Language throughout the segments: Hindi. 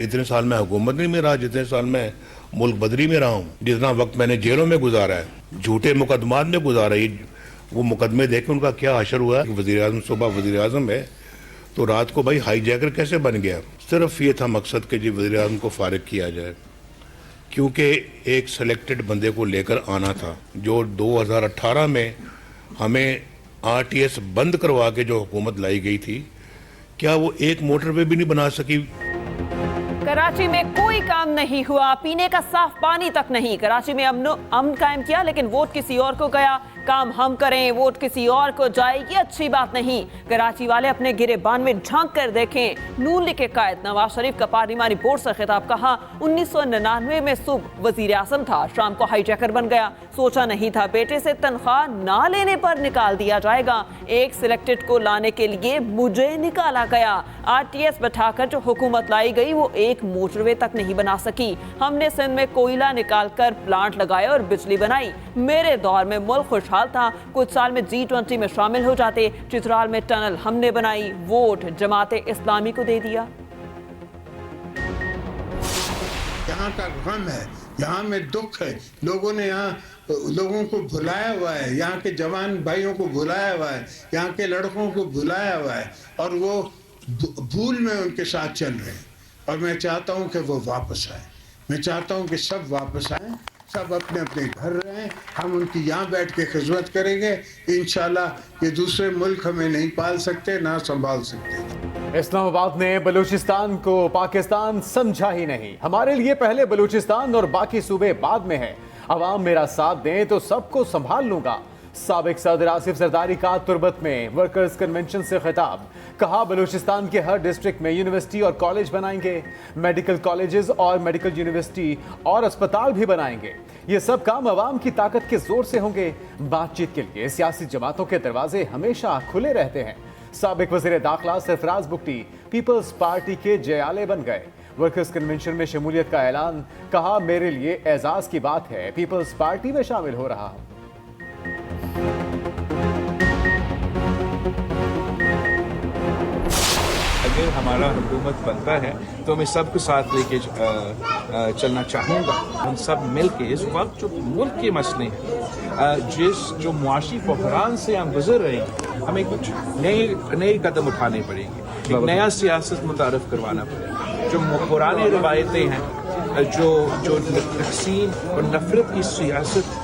इतने साल मैं हुकूमत नहीं में रहा जितने साल मैं मुल्क बदरी में रहा हूँ, जितना वक्त मैंने जेलों में गुजारा है, झूठे मुकदमात में गुजारा है। वो मुकदमे देखे उनका क्या हशर हुआ है। वज़ीर आज़म सुबह वज़ीर आज़म है तो रात को भाई हाईजैकर कैसे बन गया। सिर्फ ये था मकसद कि जी वज़ीर आज़म को फारिग किया जाए, क्योंकि एक सेलेक्टेड बंदे को लेकर आना था। जो 2018 में हमें RTS बंद करवा के जो हुकूमत लाई गई थी, क्या वो एक मोटरवे भी नहीं बना सकी। कराची में कोई काम नहीं हुआ, पीने का साफ पानी तक नहीं। कराची में अमन कायम किया लेकिन वोट किसी और को गया। काम हम करें, वोट किसी और को जाए, ये अच्छी बात नहीं। कराची वाले अपने गिरेबान में झांक कर देखें। नून लीग के कायद नवाज शरीफ का पार्लिमानी बोर्ड से खिताब। कहा 1999 में सुबह वजीर आजम था, शाम को हाईजैकर बन गया। सोचा नहीं था बेटे से तनख्वाह ना लेने पर निकाल दिया जाएगा। एक सिलेक्टेड को लाने के लिए मुझे निकाला गया। RTS बैठाकर जो हुकूमत लाई गई वो एक मोटरवे तक नहीं बना सकी। हमने सिंध में कोयला निकालकर प्लांट लगाया और बिजली बनाई। मेरे दौर में मुल्क खुशहाल था। कुछ साल में G20 में शामिल हो जाते। चित्राल में टनल हमने बनाई। वोट जमाते इस्लामी को दे दिया। यहाँ का गम है, यहाँ में दुख है। लोगों ने यहाँ लोगों को भुलाया हुआ है, यहाँ के जवान भाइयों को भुलाया हुआ है, यहाँ के लड़कों को भुलाया हुआ है और वो भूल में उनके साथ चल रहे हैं। और मैं चाहता हूँ कि वो वापस आए। मैं चाहता हूँ कि सब वापस आए, सब अपने अपने घर रहें। हम उनकी यहाँ बैठ के खिदमत करेंगे। इंशाल्लाह ये दूसरे मुल्क हमें नहीं पाल सकते, ना संभाल सकते। इस्लामाबाद ने बलूचिस्तान को पाकिस्तान समझा ही नहीं। हमारे लिए पहले बलूचिस्तान और बाकी सूबे बाद में है। अवाम मेरा साथ दें तो सबको संभाल लूंगा। साबिक सदर आसिफ जरदारी का तुर्बत में वर्कर्स कन्वेंशन से खिताब। कहा बलूचिस्तान के हर डिस्ट्रिक्ट में यूनिवर्सिटी और कॉलेज बनाएंगे, मेडिकल कॉलेजेस और मेडिकल यूनिवर्सिटी और अस्पताल भी बनाएंगे। ये सब काम अवाम की ताकत के जोर से होंगे। बातचीत के लिए सियासी जमातों के दरवाजे हमेशा खुले रहते हैं। साबिक वज़ीर दाखिला सरफराज बुगटी पीपल्स पार्टी के जयाले बन गए। वर्कर्स कन्वेंशन में शमूलियत का ऐलान। कहा मेरे लिए एजाज की बात है पीपल्स पार्टी में शामिल हो रहा हूं। अगर हमारा हुकूमत बनता है तो मैं सबके साथ लेके चलना चाहूँगा। हम सब मिल के इस वक्त जो मुल्क के मसले हैं, जो मुआशी बहरान से हम गुजर रहे हैं, हमें कुछ नए कदम उठाने पड़ेंगे। एक नया सियासत मुतारफ करवाना पड़ेगा। जो पुराने रवायतें हैं, जो तकसीम और नफरत की सियासत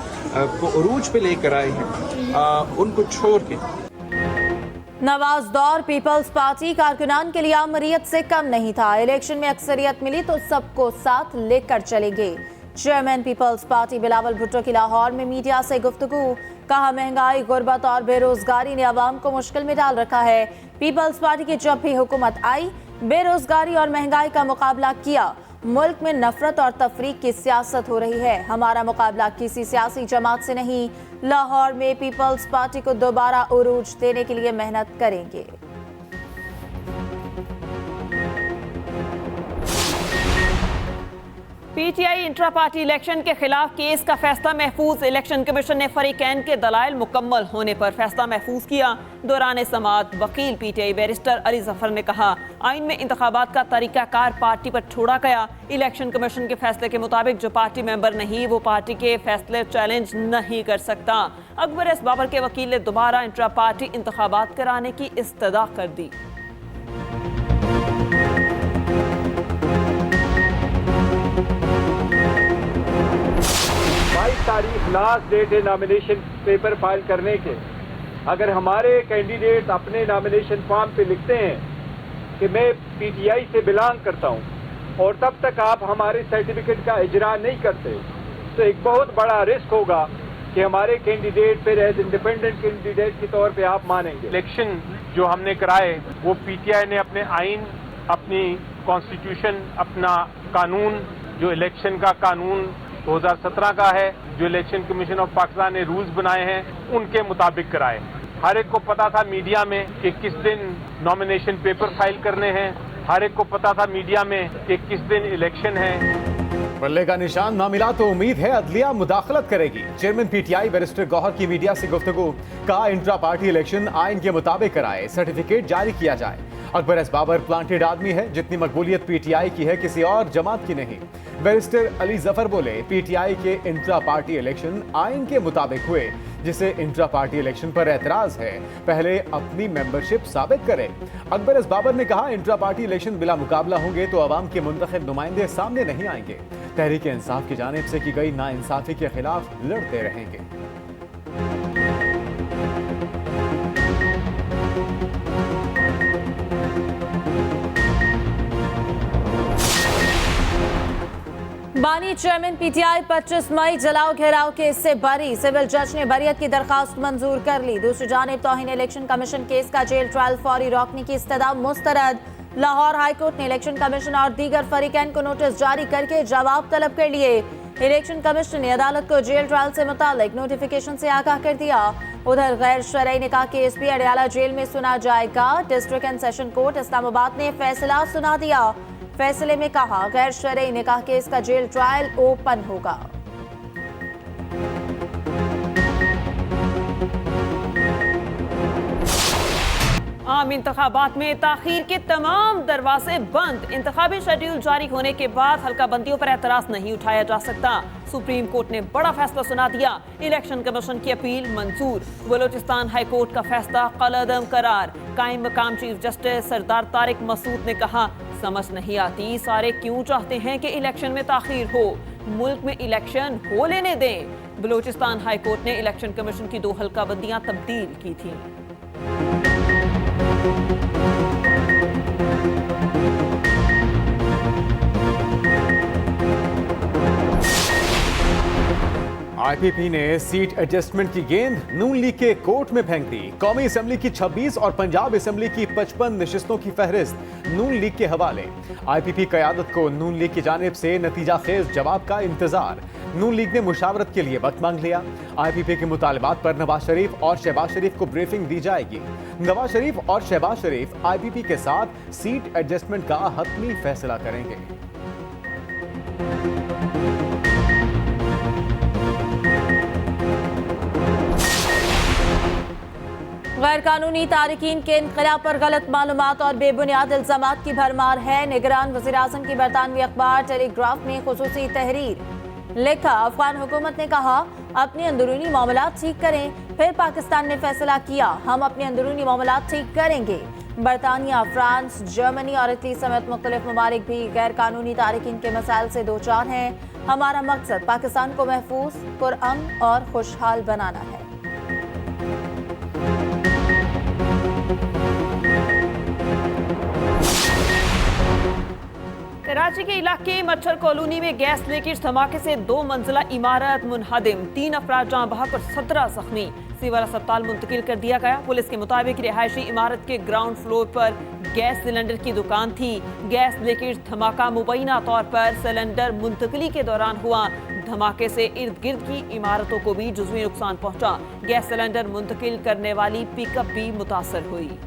को उरूज पे लेकर आए हैं, उनको छोड़ के। नवाज दौर पीपल्स पार्टी कारकुनान के लिए आमरीत से कम नहीं था। इलेक्शन में अक्सरियत मिली तो सबको साथ लेकर चलेंगे। चेयरमैन पीपल्स पार्टी बिलावल भुट्टो की लाहौर में मीडिया से गुफ्तगू। कहा महंगाई, गुर्बत और बेरोजगारी ने आवाम को मुश्किल में डाल रखा है। पीपल्स पार्टी की जब भी हुकूमत आई बेरोजगारी और महंगाई का मुकाबला किया। मुल्क में नफरत और तफरीक की सियासत हो रही है। हमारा मुकाबला किसी सियासी जमात से नहीं। लाहौर में पीपल्स पार्टी को दोबारा उरूज देने के लिए मेहनत करेंगे। PTI इंट्रा पार्टी इलेक्शन के खिलाफ केस का फैसला महफूज। इलेक्शन कमीशन ने फरीकैन के दलाइल मुकम्मल होने पर फैसला महफूज किया। दौरान समाअत वकील PTI बैरिस्टर अली जफर ने कहा आइन में इंतखाबात का तरीकाकार पार्टी पर छोड़ा गया। इलेक्शन कमीशन के फैसले के मुताबिक जो पार्टी मेंबर नहीं वो पार्टी के फैसले चैलेंज नहीं कर सकता। अकबर एस बाबर के वकील ने दोबारा इंट्रा पार्टी इंतखाबात कराने की इस्तदा कर दी। 22 तारीख लास्ट डेट है नॉमिनेशन पेपर फाइल करने के। अगर हमारे कैंडिडेट अपने नॉमिनेशन फॉर्म पे लिखते हैं कि मैं PTI से बिलोंग करता हूं और तब तक आप हमारे सर्टिफिकेट का इजरा नहीं करते तो एक बहुत बड़ा रिस्क होगा कि हमारे कैंडिडेट फिर एज इंडिपेंडेंट कैंडिडेट के तौर पे आप मानेंगे। इलेक्शन जो हमने कराए वो PTI ने अपने आइन, अपनी कॉन्स्टिट्यूशन, अपना कानून, जो इलेक्शन का कानून 2017 का है, जो इलेक्शन कमीशन ऑफ पाकिस्तान ने रूल्स बनाए हैं, उनके मुताबिक कराए। हर एक को पता था मीडिया में कि किस दिन नॉमिनेशन पेपर फाइल करने हैं। हर एक को पता था मीडिया में कि किस दिन इलेक्शन है। बल्ले का निशान ना मिला तो उम्मीद है अदलिया मुदाखलत करेगी। चेयरमैन PTI बैरिस्टर गौहर की मीडिया से गुफ्तगू। कहा इंट्रा पार्टी इलेक्शन आइन के मुताबिक कराए, सर्टिफिकेट जारी किया जाए। अकबर एस बाबर प्लांटेड आदमी है, जितनी मकबूलियत पीटीआई की है किसी और जमात की नहीं। बैरिस्टर अली जफर बोले, पीटीआई के इंट्रा पार्टी इलेक्शन आइन के मुताबिक हुए, जिसे इंट्रा पार्टी इलेक्शन पर एतराज है पहले अपनी मेंबरशिप साबित करे। अकबर एस बाबर ने कहा, इंट्रा पार्टी इलेक्शन बिला मुकाबला होंगे तो अवाम के मुंतखब नुमाइंदे सामने नहीं आएंगे। तहरीक इंसाफ की जानिब से की गई नाइंसाफी के खिलाफ लड़ते रहेंगे। बानी चेयरमैन पीटीआई 25 मई जलाओ घेराव केस से बरी। सिविल जज ने बरियत की दरखास्त मंजूर कर ली। दूसरी जानिब तौहीन इलेक्शन कमीशन केस का जेल ट्रायल फौरी रोकने की इस्तदा मुस्तरद। लाहौर हाईकोर्ट ने इलेक्शन कमीशन और दीगर फरीकैन को नोटिस जारी करके जवाब तलब कर लिए। इलेक्शन कमीशन ने अदालत को जेल ट्रायल से मुतालिक नोटिफिकेशन से आगाह कर दिया। उधर गैर शरई निकाह केस भी अडयाला जेल में सुना जाएगा। District and session court Islamabad ने फैसला सुना दिया। फैसले में कहा, गैर शरई निकाह केस का जेल ट्रायल ओपन होगा। आम इंतखाबात में ताखीर के तमाम दरवाजे बंद। इंतखाबी शेड्यूल जारी होने के बाद हल्का बंदियों पर एतराज नहीं उठाया जा सकता। सुप्रीम कोर्ट ने बड़ा फैसला सुना दिया। इलेक्शन कमीशन की अपील मंजूर। बलोचिस्तान हाई कोर्ट का फैसला कलअदम करार। कायम मकाम चीफ जस्टिस सरदार तारिक मसूद ने कहा, समझ नहीं आती सारे क्यों चाहते हैं कि इलेक्शन में ताखीर हो। मुल्क में इलेक्शन हो लेने दें। बलोचिस्तान हाई कोर्ट ने इलेक्शन कमीशन की 2 हल्का बंदियां तब्दील की थी। आईपीपी ने सीट एडजस्टमेंट की गेंद नून लीग के कोर्ट में फेंक दी। कौमी असेंबली की 26 और पंजाब असेंबली की 55 नशिस्तों की फहरिस्त नून लीग के हवाले। आईपीपी क़यादत को नून लीग की जानिब से नतीजा खेज जवाब का इंतजार। नून लीग ने मुशावरत के लिए वक्त मांग लिया। आईपीपी के मुतालबात पर नवाज शरीफ और शहबाज शरीफ को ब्रीफिंग दी जाएगी। नवाज शरीफ और शहबाज शरीफ आईपीपी के साथ सीट एडजस्टमेंट का हतमी फैसला करेंगे। गैर कानूनी तारिकीन के इनकलाब पर गलत मालूमात और बेबुनियाद इल्जामात की भरमार है। निगरान वज़ीर आज़म की बरतानवी अखबार टेलीग्राफ में खुसूसी तहरीर लिखा, अफगान हुकूमत ने कहा अपने अंदरूनी मामलात ठीक करें। फिर पाकिस्तान ने फैसला किया, हम अपने अंदरूनी मामलात ठीक करेंगे। बरतानिया, फ्रांस, जर्मनी और इटली समेत मुख्तलिफ ममालिक भी गैर कानूनी तारिकीन के मसाइल से दो चार हैं। हमारा मकसद पाकिस्तान को महफूज, पुरअमन और खुशहाल बनाना है। कराची के इलाके मच्छर कॉलोनी में गैस लीकेज धमाके से 2 मंजिला इमारत मुनहदिम। 3 अफराद जाँ बहक और 17 जख्मी। सिविल अस्पताल मुंतकिल कर दिया गया। पुलिस के मुताबिक रिहायशी इमारत के ग्राउंड फ्लोर पर गैस सिलेंडर की दुकान थी। गैस लीकेज धमाका मुबैना तौर पर सिलेंडर मुंतकिली के दौरान हुआ। धमाके से इर्द गिर्द की इमारतों को भी जुज़वी नुकसान पहुंचा। गैस सिलेंडर मुंतकिल करने वाली पिकअप भी मुतासर हुई।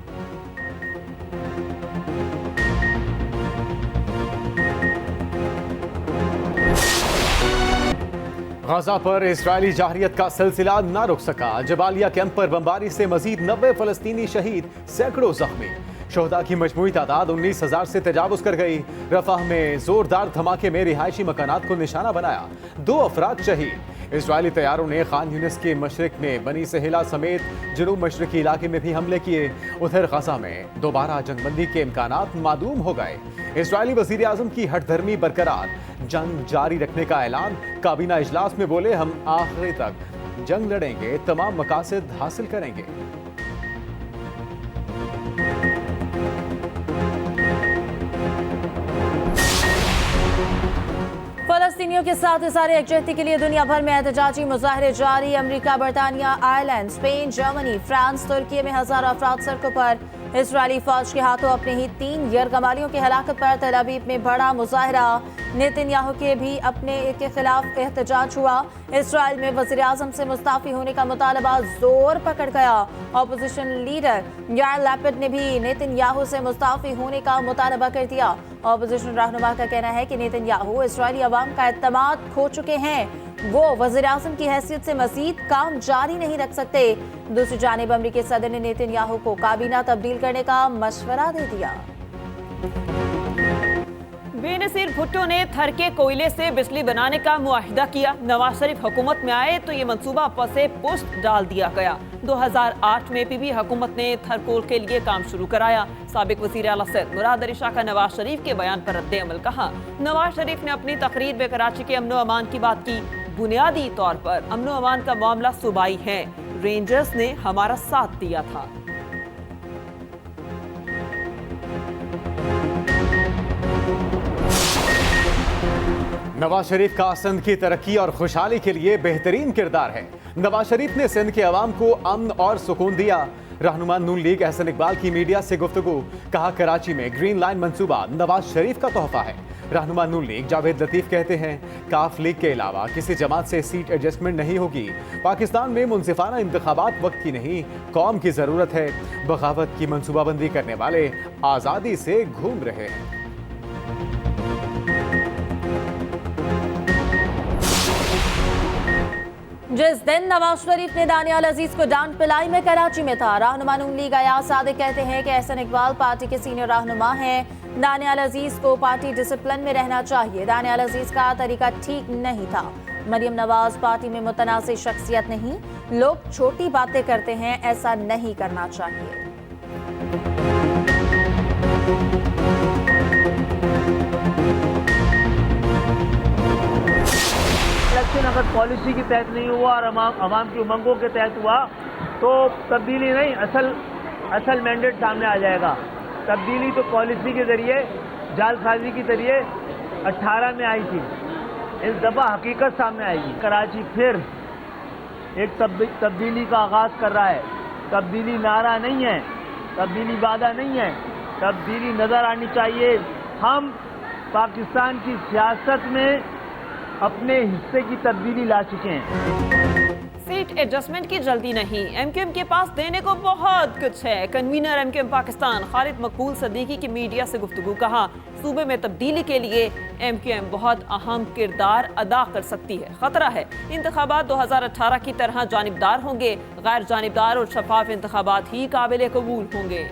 गाजा पर इजरायली जाहरियत का सिलसिला न रुक सका। जबालिया कैंप पर बमबारी से मजीद 90 फलस्तीनी शहीद, सैकड़ों जख्मी। शोहदा की मजमूई तादाद 19,000 से तजावुज कर गई। रफाह में जोरदार धमाके में रिहायशी मकानात को निशाना बनाया। 2 अफराद शहीद। इजरायली तैयारों ने खान यूनिस के मशरक में बनी सहेला समेत जनूब मशरकी इलाके में भी हमले किए। उधर गजा में दोबारा जंगबंदी के इम्कानात मादूम हो गए। इजरायली वजीर आजम की हठधर्मी बरकरार, जंग जारी रखने का ऐलान। काबीना इजलास में बोले, हम आखिरी तक जंग लड़ेंगे, तमाम मकासद हासिल करेंगे। फलस्तीनियों के साथ इज़हार यकजहती के लिए दुनिया भर में एहतजाजी मुजाहरे जारी। अमरीका, बरतानिया, आयरलैंड, स्पेन, जर्मनी, फ्रांस, तुर्की में हजारों अफराद सड़कों पर। इजरायली फौज के हाथों अपने ही 3 यरगमालियों की हलाकत पर तेल अवीव में बड़ा मुजाहरा। नेतन्याहू के भी अपने के खिलाफ एहतजाज हुआ। इसराइल में वज़ीर आज़म से मुस्ताफ़ी होने का मुतालबा जोर पकड़ गया। अपोजिशन लीडर यार लैपिड ने भी नेतन्याहू से मुस्ताफ़ी होने का मुतालबा कर दिया। अपोजिशन रहनुमा का कहना है कि नेतन्याहू इजरायली अवाम का एतमाद खो चुके हैं। वो वज़ीर-ए-आज़म की हैसियत से मजीद काम जारी नहीं रख सकते। दूसरी जानिब अमरीकी सदर ने नेतन्याहू को काबीना तब्दील करने का मशवरा दे दिया। बेनज़ीर भुट्टो ने थर के कोयले से बिजली बनाने का मुआहिदा किया। नवाज शरीफ हुकूमत में आए तो ये मंसूबा पसे पुश्त डाल दिया गया। 2008 में पीपी हुकूमत ने थर कोल के लिए काम शुरू कराया। साबिक वज़ीर आला सैयद मुराद अली शाह का नवाज शरीफ के बयान पर रद्द अमल कहा। नवाज शरीफ ने अपनी तकरीर में कराची के अमन अमान की बात की। बुनियादी तौर पर अमन अमान का मामला सूबाई है, रेंजर्स ने हमारा साथ दिया था। नवाज शरीफ का सिंध की तरक्की और खुशहाली के लिए बेहतरीन किरदार है। नवाज शरीफ ने सिंध के अवाम को अमन और सुकून दिया। रहनुमा नून लीग एहसन इकबाल की मीडिया से गुफ्तगू, कहा कराची में ग्रीन लाइन मंसूबा नवाज शरीफ का तोहफा है। रहनुमा नून लीग जावेद लतीफ कहते हैं काफ लीग के अलावा किसी जमात से सीट एडजस्टमेंट नहीं होगी। पाकिस्तान में मुनसिफाना इंतखाबात वक्त की नहीं, कौम की जरूरत है। बगावत की मंसूबाबंदी करने वाले आजादी से घूम रहे हैं। जिस दिन नवाज शरीफ ने दानियाल अजीज को डांट पिलाई में कराची में था। रहनुमा नून लीग अयाज सादिक कहते हैं कि एहसन इकबाल पार्टी के सीनियर रहनुमा हैं। दानियाल अजीज को पार्टी डिसिप्लिन में रहना चाहिए। दानियाल अजीज का तरीका ठीक नहीं था। मरियम नवाज पार्टी में मुतनाज़ शख्सियत नहीं, लोग छोटी बातें करते हैं, ऐसा नहीं करना चाहिए। इलेक्शन अगर पॉलिसी के तहत नहीं हुआ और अवाम की उमंगों के तहत हुआ तो तब्दीली नहीं, असल मैंडेट सामने आ जाएगा। तब्दीली तो पॉलिसी के जरिए, जालसाजी के जरिए 18 में आई थी। इस दफ़ा हकीकत सामने आएगी। कराची फिर एक तब्दीली का आगाज़ कर रहा है। तब्दीली नारा नहीं है, तब्दीली वादा नहीं है, तब्दीली नज़र आनी चाहिए। हम पाकिस्तान की सियासत में अपने हिस्से की तब्दीली ला चुके हैं। सीट एडजस्टमेंट की जल्दी नहीं, एमक्यूएम के पास देने को बहुत कुछ है। कन्वीनर एमक्यूएम पाकिस्तान खालिद मकबूल सदीकी की मीडिया से गुफ्तगू, कहा सूबे में तब्दीली के लिए एमक्यूएम बहुत अहम किरदार अदा कर सकती है। खतरा है इंतखाबात 2018 की तरह जानिबदार होंगे। गैर जानिबदार और शफाफ इंतखाबात ही काबिल कबूल होंगे।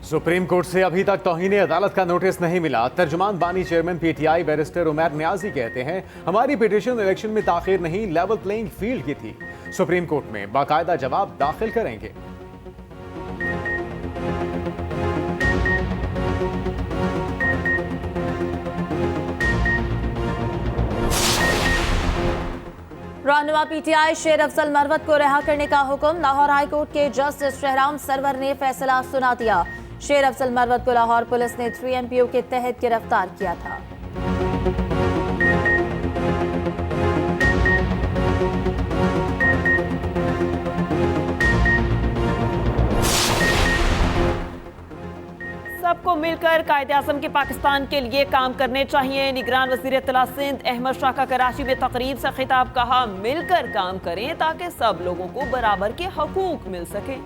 सुप्रीम कोर्ट से अभी तक तौहीन अदालत का नोटिस नहीं मिला। तर्जुमान बानी chairman PTI barrister Umar Niazi कहते हैं हमारी पिटीशन इलेक्शन में ताखीर नहीं, लेवल प्लेइंग फील्ड की थी। सुप्रीम कोर्ट में बाकायदा जवाब दाखिल करेंगे। रहनुमा पीटीआई शेर अफजल मरवत को रिहा करने का हुक्म। लाहौर हाई कोर्ट के जस्टिस शहराम सरवर ने फैसला सुना दिया। शेर अफजल मरवत को लाहौर पुलिस ने 3MPO के तहत गिरफ्तार किया था। सबको मिलकर कायदे आज़म के पाकिस्तान के लिए काम करने चाहिए। निगरान वज़ीर इत्तला सिंध अहमद शाह का कराची में तकरीब से खिताब, कहा मिलकर काम करें ताकि सब लोगों को बराबर के हकूक मिल सके।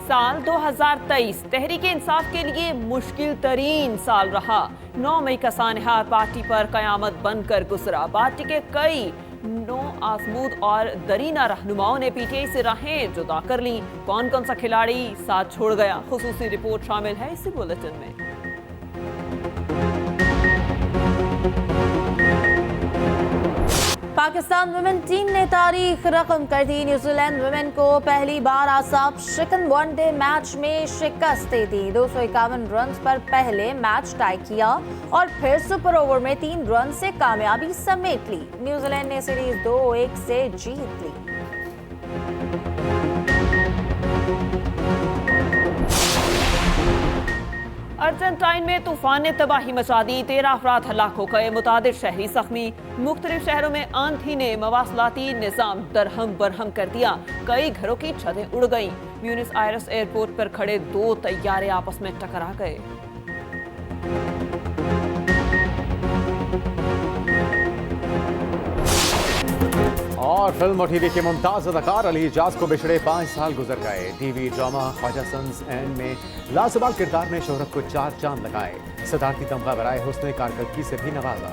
साल 2023 तहरीके इंसाफ के लिए मुश्किल तरीन साल रहा। 9 मई का सानहा पार्टी पर कयामत बनकर गुजरा। पार्टी के कई नो आजमूद और दरीना रहनुमाओं ने पीटीआई से राहें जुदा कर ली। कौन कौन सा खिलाड़ी साथ छोड़ गया, खुसूसी रिपोर्ट शामिल है इसी बुलेटिन में। पाकिस्तान वुमेन टीम ने तारीख रकम कर दी। न्यूजीलैंड वुमेन को पहली बार आसाब शिकन वनडे मैच में शिकस्त दे दी। 251 रन पर पहले मैच टाई किया और फिर सुपर ओवर में 3 रन से कामयाबी समेट ली। न्यूजीलैंड ने सीरीज 2-1 से जीत ली। अर्जेंटाइन में तूफान ने तबाही मचा दी। 13 अफराद हलाक हो गए, मुतादिद शहरी जख्मी। मुख्तलिफ शहरों में आंधी ने मवासलाती निजाम दरहम बरहम कर दिया। कई घरों की छतें उड़ गईं। ब्यूनस आयर्स एयरपोर्ट पर खड़े 2 तैयारे आपस में टकरा गए। और और फिल्म और टीवी के मुमताज अदाकार अली इजाज को बिछड़े 5 साल गुजर गए। TV drama Khwaja Sons end में लाजवाब किरदार में शोहरत को 4 चांद लगाए। सदारती तमगा बराए हुस्न कारकर्दगी से भी नवाजा।